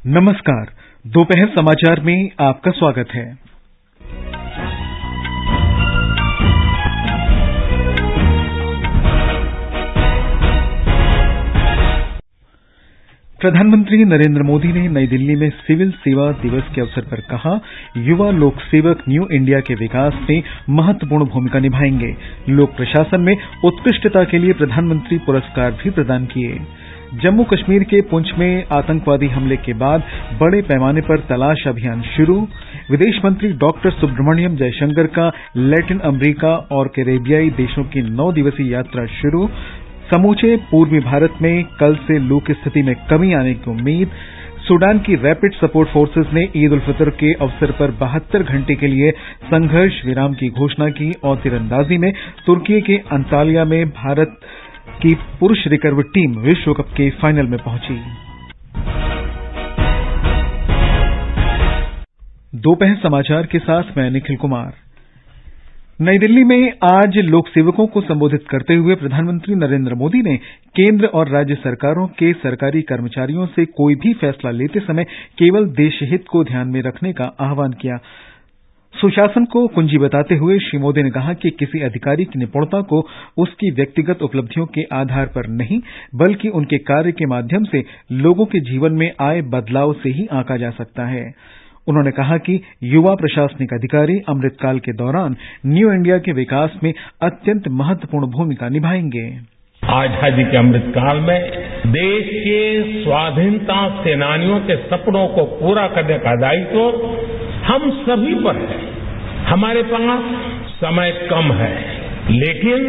नमस्कार, दोपहर समाचार में आपका स्वागत है। प्रधानमंत्री नरेंद्र मोदी ने नई दिल्ली में सिविल सेवा दिवस के अवसर पर कहा, युवा लोक सेवक न्यू इंडिया के विकास में महत्वपूर्ण भूमिका निभाएंगे। लोक प्रशासन में उत्कृष्टता के लिए प्रधानमंत्री पुरस्कार भी प्रदान किए। जम्मू कश्मीर के पुंछ में आतंकवादी हमले के बाद बड़े पैमाने पर तलाश अभियान शुरू। विदेश मंत्री डॉक्टर सुब्रमण्यम जयशंकर का लैटिन अमेरिका और कैरेबियाई देशों की 9 दिवसीय यात्रा शुरू। समूचे पूर्वी भारत में कल से लू की स्थिति में कमी आने की उम्मीद। सूडान की रैपिड सपोर्ट फोर्सेज ने ईद उल फितर के अवसर पर 72 घंटे के लिए संघर्ष विराम की घोषणा की। और तीरंदाजी में तुर्की के अंतालिया में भारत की पुरुष रिकर्व टीम विश्व कप के फाइनल में पहुंची। दोपहर समाचार के साथ मैं निखिल कुमार। नई दिल्ली में आज लोक सेवकों को संबोधित करते हुए प्रधानमंत्री नरेंद्र मोदी ने केंद्र और राज्य सरकारों के सरकारी कर्मचारियों से कोई भी फैसला लेते समय केवल देश हित को ध्यान में रखने का आह्वान किया। सुशासन को कुंजी बताते हुए श्री मोदी ने कहा कि किसी अधिकारी की निपुणता को उसकी व्यक्तिगत उपलब्धियों के आधार पर नहीं, बल्कि उनके कार्य के माध्यम से लोगों के जीवन में आए बदलाव से ही आंका जा सकता है। उन्होंने कहा कि युवा प्रशासनिक अधिकारी अमृतकाल के दौरान न्यू इंडिया के विकास में अत्यंत महत्वपूर्ण भूमिका निभाएंगे। आजादी के अमृतकाल में देश के स्वाधीनता सेनानियों के सपनों को पूरा करने का दायित्व हम सभी पर है। हमारे पास समय कम है, लेकिन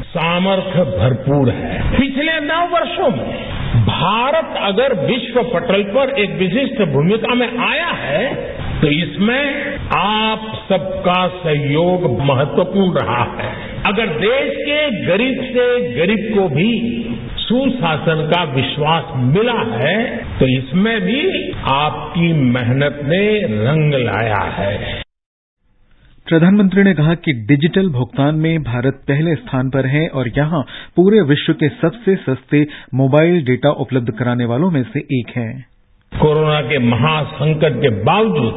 सामर्थ्य भरपूर है। पिछले 9 वर्षों में भारत अगर विश्व पटल पर एक विशिष्ट भूमिका में आया है, तो इसमें आप सबका सहयोग महत्वपूर्ण रहा है। अगर देश के गरीब से गरीब को भी सुशासन का विश्वास मिला है, तो इसमें भी आपकी मेहनत ने रंग लाया है। प्रधानमंत्री ने कहा कि डिजिटल भुगतान में भारत पहले स्थान पर है और यहां पूरे विश्व के सबसे सस्ते मोबाइल डेटा उपलब्ध कराने वालों में से एक है। कोरोना के महासंकट के बावजूद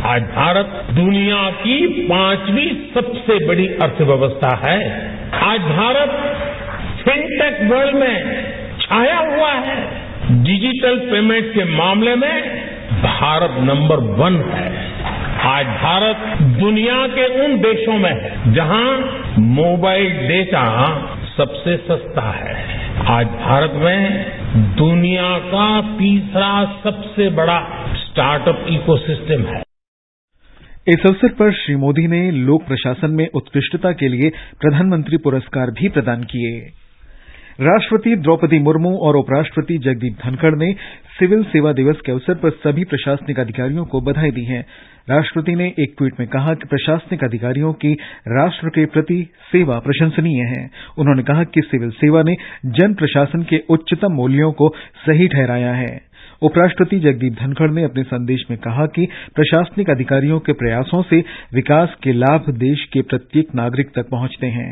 आज भारत दुनिया की 5वीं सबसे बड़ी अर्थव्यवस्था है। आज भारत फिनटेक वर्ल्ड में छाया हुआ है। डिजिटल पेमेंट के मामले में भारत नंबर 1 है। आज भारत दुनिया के उन देशों में है जहां मोबाइल डेटा सबसे सस्ता है। आज भारत में दुनिया का तीसरा सबसे बड़ा स्टार्टअप इकोसिस्टम है। इस अवसर पर श्री मोदी ने लोक प्रशासन में उत्कृष्टता के लिए प्रधानमंत्री पुरस्कार भी प्रदान किए। राष्ट्रपति द्रौपदी मुर्मू और उपराष्ट्रपति जगदीप धनखड़ ने सिविल सेवा दिवस के अवसर पर सभी प्रशासनिक अधिकारियों को बधाई दी है। राष्ट्रपति ने एक ट्वीट में कहा कि प्रशासनिक अधिकारियों की राष्ट्र के प्रति सेवा प्रशंसनीय है। उन्होंने कहा कि सिविल सेवा ने जन प्रशासन के उच्चतम मूल्यों को सही ठहराया है। उपराष्ट्रपति जगदीप धनखड़ ने अपने संदेश में कहा कि प्रशासनिक अधिकारियों के प्रयासों से विकास के लाभ देश के प्रत्येक नागरिक तक पहुंचते हैं।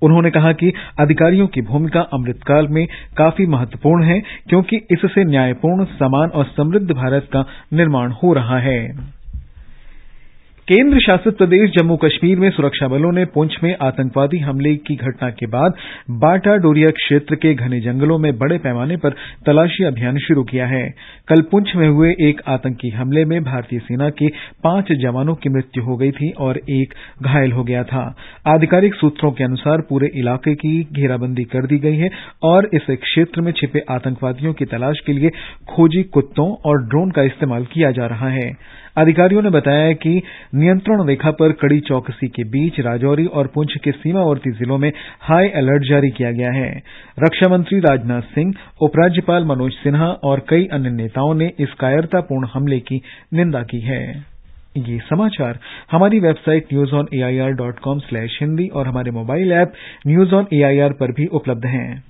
उन्होंने कहा कि अधिकारियों की भूमिका अमृतकाल में काफी महत्वपूर्ण है, क्योंकि इससे न्यायपूर्ण, समान और समृद्ध भारत का निर्माण हो रहा है। केंद्र शासित प्रदेश जम्मू कश्मीर में सुरक्षा बलों ने पुंछ में आतंकवादी हमले की घटना के बाद बाटा डोरिया क्षेत्र के घने जंगलों में बड़े पैमाने पर तलाशी अभियान शुरू किया है। कल पुंछ में हुए एक आतंकी हमले में भारतीय सेना के 5 जवानों की मृत्यु हो गई थी और एक घायल हो गया था। आधिकारिक सूत्रों के अनुसार पूरे इलाके की घेराबंदी कर दी गई है और इस क्षेत्र में छिपे आतंकवादियों की तलाश के लिए खोजी कुत्तों और ड्रोन का इस्तेमाल किया जा रहा है। अधिकारियों ने बताया कि नियंत्रण रेखा पर कड़ी चौकसी के बीच राजौरी और पुंछ के सीमावर्ती जिलों में हाई अलर्ट जारी किया गया है। रक्षा मंत्री राजनाथ सिंह, उपराज्यपाल मनोज सिन्हा और कई अन्य नेताओं ने इस कायरतापूर्ण हमले की निंदा की है। ये समाचार हमारी वेबसाइट newsonair.com/hindi और हमारे mobile app news on AIR पर भी उपलब्ध हैं।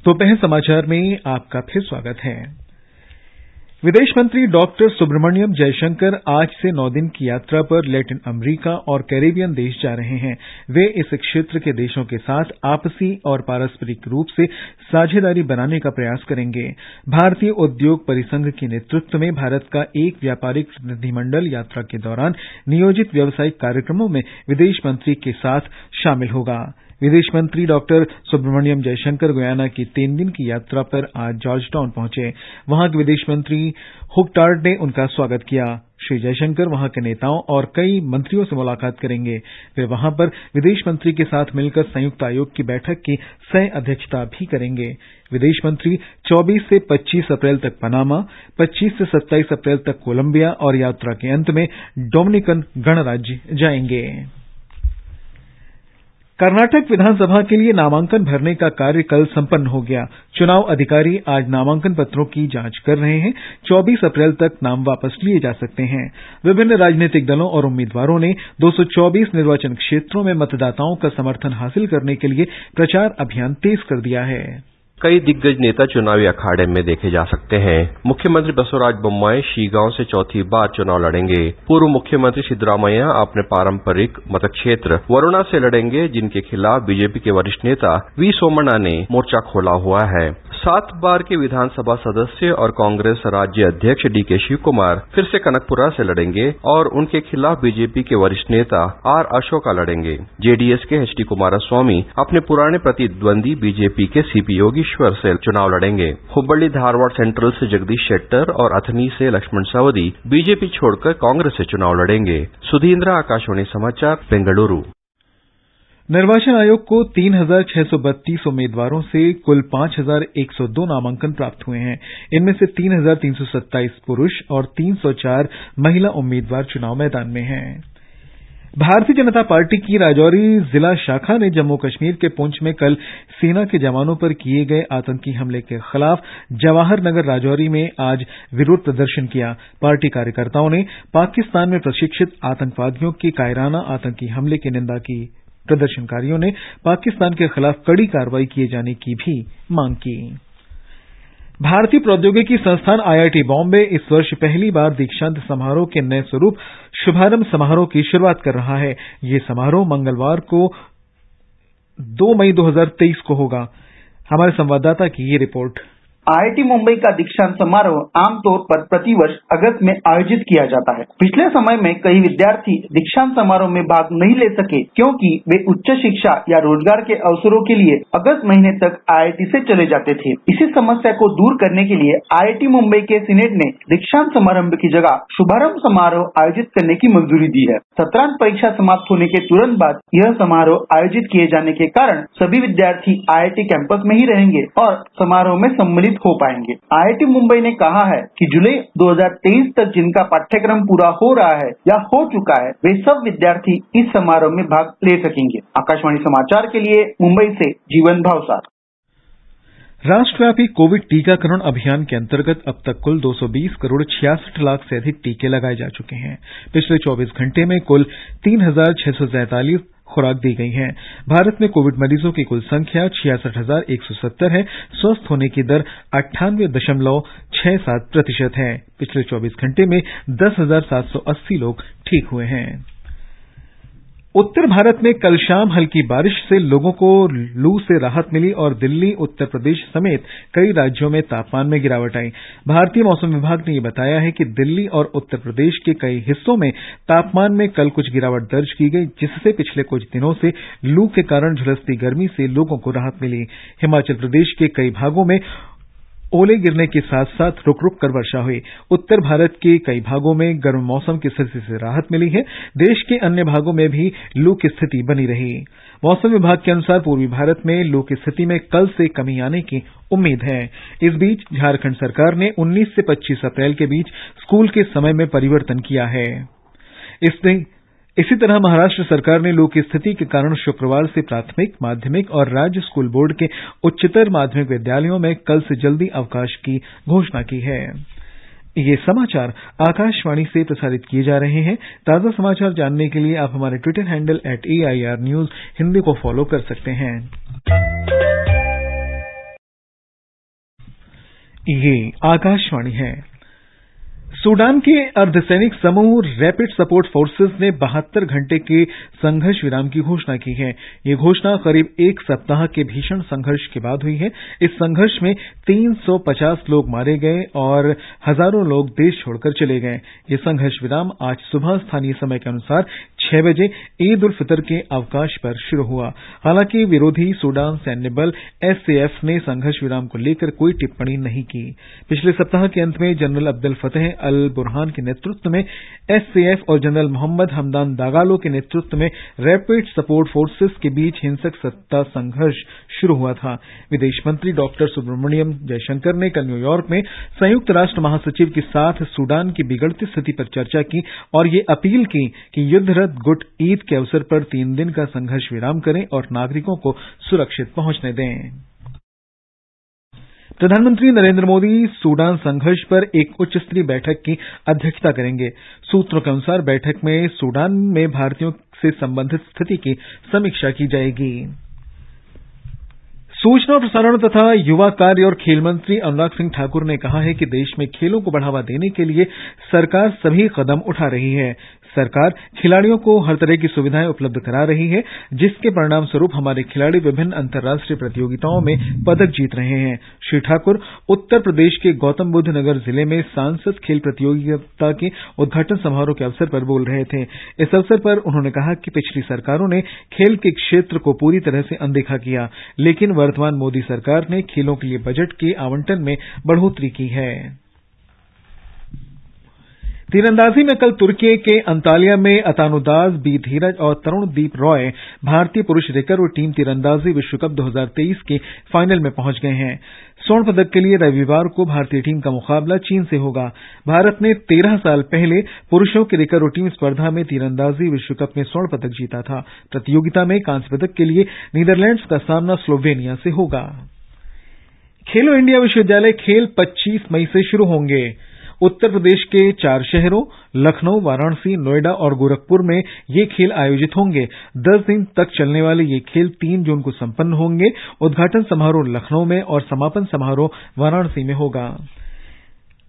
दोपहर समाचार में आपका फिर स्वागत है। विदेश मंत्री डॉक्टर सुब्रमण्यम जयशंकर आज से 9 दिन की यात्रा पर लैटिन अमेरिका और कैरेबियन देश जा रहे हैं। वे इस क्षेत्र के देशों के साथ आपसी और पारस्परिक रूप से साझेदारी बनाने का प्रयास करेंगे। भारतीय उद्योग परिसंघ के नेतृत्व में भारत का एक व्यापारिक प्रतिनिधिमंडल यात्रा के दौरान नियोजित व्यावसायिक कार्यक्रमों में विदेश मंत्री के साथ शामिल होगा। विदेश मंत्री डॉक्टर सुब्रमण्यम जयशंकर गुयाना की 3 दिन की यात्रा पर आज जॉर्ज टाउन पहुंचे। वहां के विदेश मंत्री हुकटार्ड ने उनका स्वागत किया। श्री जयशंकर वहां के नेताओं और कई मंत्रियों से मुलाकात करेंगे। वे वहां पर विदेश मंत्री के साथ मिलकर संयुक्त आयोग की बैठक की सह अध्यक्षता भी करेंगे। विदेश मंत्री 24 से 25 अप्रैल तक पनामा, 25 से 27 अप्रैल तक कोलंबिया और यात्रा के अंत में डोमिनिकन गणराज्य जाएंगे। कर्नाटक विधानसभा के लिए नामांकन भरने का कार्य कल संपन्न हो गया। चुनाव अधिकारी आज नामांकन पत्रों की जांच कर रहे हैं। 24 अप्रैल तक नाम वापस लिए जा सकते हैं। विभिन्न राजनीतिक दलों और उम्मीदवारों ने 224 निर्वाचन क्षेत्रों में मतदाताओं का समर्थन हासिल करने के लिए प्रचार अभियान तेज कर दिया है। कई दिग्गज नेता चुनावी अखाड़े में देखे जा सकते हैं। मुख्यमंत्री बसवराज बोम्मई शीगांव से चौथी बार चुनाव लड़ेंगे। पूर्व मुख्यमंत्री सिद्धरामैया अपने पारंपरिक मतक्षेत्र वरुणा से लड़ेंगे, जिनके खिलाफ बीजेपी के वरिष्ठ नेता वी सोमण्णा ने मोर्चा खोला हुआ है। 7 बार के विधानसभा सदस्य और कांग्रेस राज्य अध्यक्ष डीके शिव कुमार फिर से कनकपुरा से लड़ेंगे और उनके खिलाफ बीजेपी के वरिष्ठ नेता आर अशोका लड़ेंगे। जेडीएस के एचडी कुमारस्वामी अपने पुराने प्रतिद्वंदी बीजेपी के सीपी योगेश्वर से चुनाव लड़ेंगे। हुब्बಳ್ಳಿ धारवाड़ सेंट्रल से जगदीश शेट्टर और अथनी से लक्ष्मण सवदी बीजेपी छोड़कर कांग्रेस से चुनाव लड़ेंगे। सुधींद्र, आकाशवाणी समाचार, बेंगलुरु। निर्वाचन आयोग को 3,632 उम्मीदवारों से कुल 5,102 नामांकन प्राप्त हुए हैं। इनमें से 3,327 पुरुष और 304 महिला उम्मीदवार चुनाव मैदान में हैं। भारतीय जनता पार्टी की राजौरी जिला शाखा ने जम्मू कश्मीर के पुंछ में कल सेना के जवानों पर किए गए आतंकी हमले के खिलाफ जवाहर नगर राजौरी में आज विरोध प्रदर्शन किया। पार्टी कार्यकर्ताओं ने पाकिस्तान में प्रशिक्षित आतंकवादियों के कायराना आतंकी हमले की निंदा की। प्रदर्शनकारियों ने पाकिस्तान के खिलाफ कड़ी कार्रवाई किए जाने की भी मांग की। भारतीय प्रौद्योगिकी संस्थान आईआईटी बॉम्बे इस वर्ष पहली बार दीक्षांत समारोह के नए स्वरूप शुभारंभ समारोह की शुरुआत कर रहा है। ये समारोह मंगलवार को 2 मई 2023 को होगा। हमारे संवाददाता की ये रिपोर्ट। आईआईटी मुंबई का दीक्षांत समारोह आमतौर पर प्रतिवर्ष अगस्त में आयोजित किया जाता है। पिछले समय में कई विद्यार्थी दीक्षांत समारोह में भाग नहीं ले सके क्योंकि वे उच्च शिक्षा या रोजगार के अवसरों के लिए अगस्त महीने तक आईआईटी से चले जाते थे। इसी समस्या को दूर करने के लिए आईआईटी मुंबई के सीनेट ने दीक्षांत समारंभ की जगह शुभारंभ समारोह आयोजित करने की मंजूरी दी है। सत्रांत परीक्षा समाप्त होने के तुरंत बाद यह समारोह आयोजित किए जाने के कारण सभी विद्यार्थी आईआईटी कैंपस में ही रहेंगे और समारोह में सम्मिलित हो पाएंगे। आईआईटी मुंबई ने कहा है कि जुलाई 2023 तक जिनका पाठ्यक्रम पूरा हो रहा है या हो चुका है, वे सब विद्यार्थी इस समारोह में भाग ले सकेंगे। आकाशवाणी समाचार के लिए मुंबई से जीवन भावसार। राष्ट्रव्यापी कोविड टीकाकरण अभियान के अंतर्गत अब तक कुल 220 करोड़ 66 लाख से अधिक टीके लगाए जा चुके हैं। पिछले 24 घंटे में कुल 3,647 खुराक दी गई है। भारत में कोविड मरीजों की कुल संख्या 66,170 है। स्वस्थ होने की दर 98.67% है। पिछले 24 घंटे में 10,780 लोग ठीक हुए हैं। उत्तर भारत में कल शाम हल्की बारिश से लोगों को लू से राहत मिली और दिल्ली, उत्तर प्रदेश समेत कई राज्यों में तापमान में गिरावट आई। भारतीय मौसम विभाग ने बताया है कि दिल्ली और उत्तर प्रदेश के कई हिस्सों में तापमान में कल कुछ गिरावट दर्ज की गई, जिससे पिछले कुछ दिनों से लू के कारण झुलसती गर्मी से लोगों को राहत मिली। हिमाचल प्रदेश के कई भागों में ओले गिरने के साथ साथ रुक रुक कर वर्षा हुई। उत्तर भारत के कई भागों में गर्म मौसम की स्थिति से राहत मिली है। देश के अन्य भागों में भी लू की स्थिति बनी रही। मौसम विभाग के अनुसार पूर्वी भारत में लू की स्थिति में कल से कमी आने की उम्मीद है। इस बीच झारखंड सरकार ने 19 से 25 अप्रैल के बीच स्कूल के समय में परिवर्तन किया है। इसी तरह महाराष्ट्र सरकार ने लू की स्थिति के कारण शुक्रवार से प्राथमिक, माध्यमिक और राज्य स्कूल बोर्ड के उच्चतर माध्यमिक विद्यालयों में कल से जल्दी अवकाश की घोषणा की है। ये समाचार आकाशवाणी से प्रसारित किए जा रहे हैं। ताजा समाचार जानने के लिए आप हमारे Twitter handle @AIR News Hindi को फॉलो कर सकते हैं। ये आकाशवाणी है। सूडान के अर्धसैनिक समूह रैपिड सपोर्ट फोर्सेस ने 72 घंटे के संघर्ष विराम की घोषणा की है। ये घोषणा करीब एक सप्ताह के भीषण संघर्ष के बाद हुई है। इस संघर्ष में 350 लोग मारे गए और हजारों लोग देश छोड़कर चले गए। ये संघर्ष विराम आज सुबह स्थानीय समय के अनुसार 6 बजे ईद उल फितर के अवकाश पर शुरू हुआ। हालांकि विरोधी सूडान सैन्य बल SAF ने संघर्ष विराम को लेकर कोई टिप्पणी नहीं की। पिछले सप्ताह के अंत में जनरल अब्दुल फतेह अल बुरहान के नेतृत्व में SAF और जनरल मोहम्मद हमदान दागालो के नेतृत्व में रैपिड सपोर्ट फोर्सेस के बीच हिंसक सत्ता संघर्ष शुरू हुआ था। विदेश मंत्री डॉक्टर सुब्रमण्यम जयशंकर ने कल न्यूयॉर्क में संयुक्त राष्ट्र महासचिव के साथ सूडान की बिगड़ती स्थिति पर चर्चा की और ये अपील की कि युद्धरत गुट ईद के अवसर पर 3 दिन का संघर्ष विराम करें और नागरिकों को सुरक्षित पहुंचने दें। प्रधानमंत्री नरेंद्र मोदी सूडान संघर्ष पर एक उच्च स्तरीय बैठक की अध्यक्षता करेंगे। सूत्रों के अनुसार बैठक में सूडान में भारतीयों से संबंधित स्थिति की समीक्षा की जाएगी। सूचना और प्रसारण तथा युवा कार्य और खेल मंत्री अनुराग सिंह ठाकुर ने कहा है कि देश में खेलों को बढ़ावा देने के लिए सरकार सभी कदम उठा रही है। सरकार खिलाड़ियों को हर तरह की सुविधाएं उपलब्ध करा रही है, जिसके परिणाम स्वरूप हमारे खिलाड़ी विभिन्न अंतर्राष्ट्रीय प्रतियोगिताओं में पदक जीत रहे हैं। श्री ठाकुर उत्तर प्रदेश के गौतम बुद्ध नगर जिले में सांसद खेल प्रतियोगिता के उद्घाटन समारोह के अवसर पर बोल रहे थे। इस अवसर पर उन्होंने कहा कि पिछली सरकारों ने खेल के क्षेत्र को पूरी तरह से अनदेखा किया, लेकिन वर्तमान मोदी सरकार ने खेलों के लिए बजट के आवंटन में बढ़ोतरी की है। तीरंदाजी में कल तुर्की के अंतालिया में अतानुदास बी धीरज और तरुणदीप रॉय भारतीय पुरुष रिकर्व टीम तीरंदाजी विश्व कप 2023 के फाइनल में पहुंच गए हैं। स्वर्ण पदक के लिए रविवार को भारतीय टीम का मुकाबला चीन से होगा। भारत ने 13 साल पहले पुरुषों की रिकर्व टीम स्पर्धा में तीरंदाजी विश्व कप में स्वर्ण पदक जीता था। प्रतियोगिता में कांस्य पदक के लिए नीदरलैंड्स का सामना स्लोवेनिया से होगा। खेलो इंडिया विश्वविद्यालय खेल 25 मई से शुरू होंगे। उत्तर प्रदेश के 4 शहरों लखनऊ, वाराणसी, नोएडा और गोरखपुर में ये खेल आयोजित होंगे। 10 दिन तक चलने वाले ये खेल 3 जून को संपन्न होंगे। उद्घाटन समारोह लखनऊ में और समापन समारोह वाराणसी में होगा।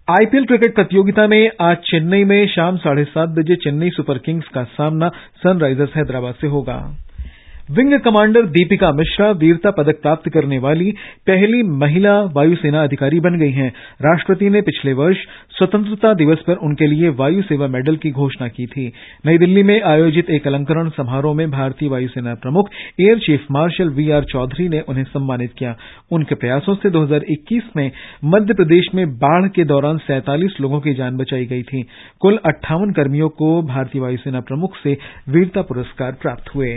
IPL क्रिकेट प्रतियोगिता में आज चेन्नई में शाम 7:30 बजे चेन्नई सुपर किंग्स का सामना सनराइजर्स हैदराबाद से होगा। विंग कमांडर दीपिका मिश्रा वीरता पदक प्राप्त करने वाली पहली महिला वायुसेना अधिकारी बन गई हैं। राष्ट्रपति ने पिछले वर्ष स्वतंत्रता दिवस पर उनके लिए वायु सेवा मेडल की घोषणा की थी। नई दिल्ली में आयोजित एक अलंकरण समारोह में भारतीय वायुसेना प्रमुख air chief marshal VR Chaudhari ने उन्हें सम्मानित किया। उनके प्रयासों से 2021 में मध्य प्रदेश में बाढ़ के दौरान 47 लोगों की जान बचाई गई थी। कुल 58 कर्मियों को भारतीय वायुसेना प्रमुख से वीरता पुरस्कार प्राप्त हुए।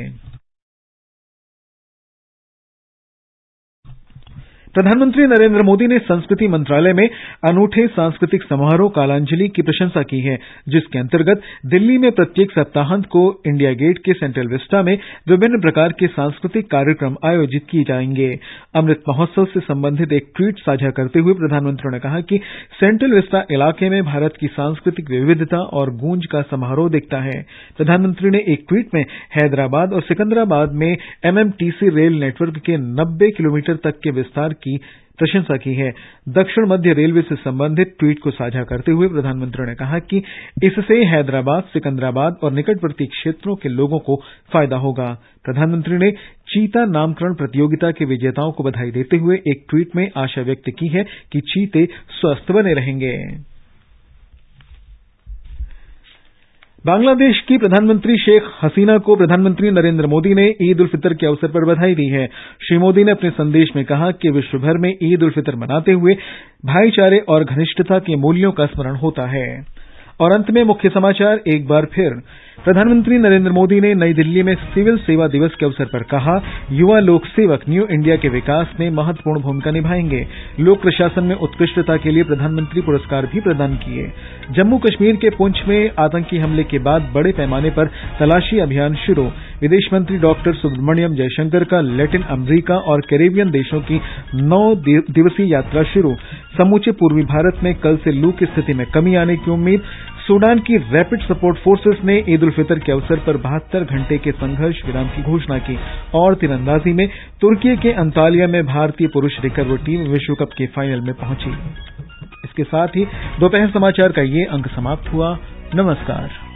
प्रधानमंत्री नरेंद्र मोदी ने संस्कृति मंत्रालय में अनूठे सांस्कृतिक समारोह कालांजलि की प्रशंसा की है, जिसके अंतर्गत दिल्ली में प्रत्येक सप्ताहांत को इंडिया गेट के सेंट्रल विस्टा में विभिन्न प्रकार के सांस्कृतिक कार्यक्रम आयोजित किए जाएंगे। अमृत महोत्सव से संबंधित एक ट्वीट साझा करते हुए प्रधानमंत्री ने कहा कि सेंट्रल विस्टा इलाके में भारत की सांस्कृतिक विविधता और गूंज का समारोह दिखता है। प्रधानमंत्री ने एक ट्वीट में हैदराबाद और सिकंदराबाद में MMTC रेल नेटवर्क के 90 किलोमीटर तक के विस्तार की प्रशंसा की है। दक्षिण मध्य रेलवे से संबंधित ट्वीट को साझा करते हुए प्रधानमंत्री ने कहा कि इससे हैदराबाद, सिकंदराबाद और निकटवर्ती क्षेत्रों के लोगों को फायदा होगा। प्रधानमंत्री ने चीता नामकरण प्रतियोगिता के विजेताओं को बधाई देते हुए एक ट्वीट में आशा व्यक्त की है कि चीते स्वस्थ बने रहेंगे। बांग्लादेश की प्रधानमंत्री शेख हसीना को प्रधानमंत्री नरेंद्र मोदी ने ईद उल फितर के अवसर पर बधाई दी है। श्री मोदी ने अपने संदेश में कहा कि विश्व भर में ईद उल फितर मनाते हुए भाईचारे और घनिष्ठता के मूल्यों का स्मरण होता है। और अंत में मुख्य समाचार एक बार फिर। प्रधानमंत्री नरेंद्र मोदी ने नई दिल्ली में सिविल सेवा दिवस के अवसर पर कहा, युवा लोक सेवक न्यू इंडिया के विकास में महत्वपूर्ण भूमिका निभाएंगे। लोक प्रशासन में उत्कृष्टता के लिए प्रधानमंत्री पुरस्कार भी प्रदान किए। जम्मू कश्मीर के पुंछ में आतंकी हमले के बाद बड़े पैमाने पर तलाशी अभियान शुरू। विदेश मंत्री डॉक्टर सुब्रमण्यम जयशंकर का लैटिन अमेरिका और कैरेबियन देशों की 9 दिवसीय यात्रा शुरू। समूचे पूर्वी भारत में कल से लू की स्थिति में कमी आने की उम्मीद। सूडान की रैपिड सपोर्ट फोर्सेस ने ईद उल फितर के अवसर पर 72 घंटे के संघर्ष विराम की घोषणा की। और तीरंदाजी में तुर्की के अंतालिया में भारतीय पुरुष रिकर्व टीम विश्व कप के फाइनल में पहुंची। इसके साथ ही दोपहर समाचार का ये अंक समाप्त हुआ। नमस्कार।